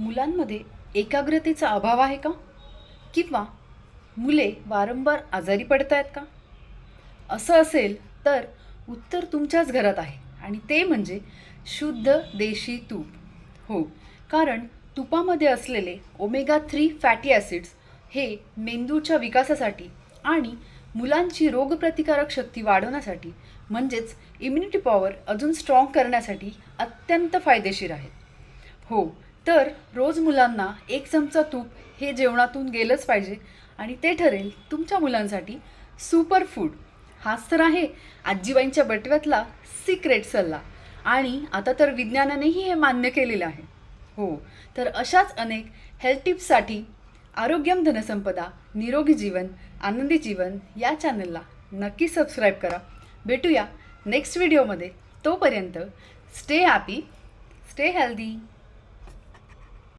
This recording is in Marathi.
मुलांमध्ये एकाग्रतेचा अभाव आहे का? किंवा मुले वारंवार आजारी पडत आहेत का? असं असेल तर उत्तर तुमच्याच घरात आहे आणि ते म्हणजे शुद्ध देशी तूप. हो, कारण तुपामध्ये असलेले ओमेगा 3 फॅटी ॲसिड्स हे मेंदूच्या विकासासाठी आणि मुलांची रोगप्रतिकारक शक्ती वाढवण्यासाठी म्हणजेच इम्युनिटी पॉवर अजून स्ट्रॉंग करण्यासाठी अत्यंत फायदेशीर आहेत. हो, तर रोज मुलांना 1 चमचा तूप हे जेवणातून गेलंच पाहिजे आणि ते ठरेल तुमच्या मुलांसाठी सुपर फूड. हाच तर आहे आजीबाईंच्या बटव्यातला सिक्रेट सल्ला आणि आता तर विज्ञानानेही हे मान्य केलेलं आहे. हो, तर अशाच अनेक हेल्थ टिप्ससाठी आरोग्यम धनसंपदा निरोगी जीवन आनंदी जीवन या चॅनलला नक्की सबस्क्राईब करा. भेटूया नेक्स्ट व्हिडिओमध्ये. तोपर्यंत स्टे हॅपी, स्टे हेल्दी.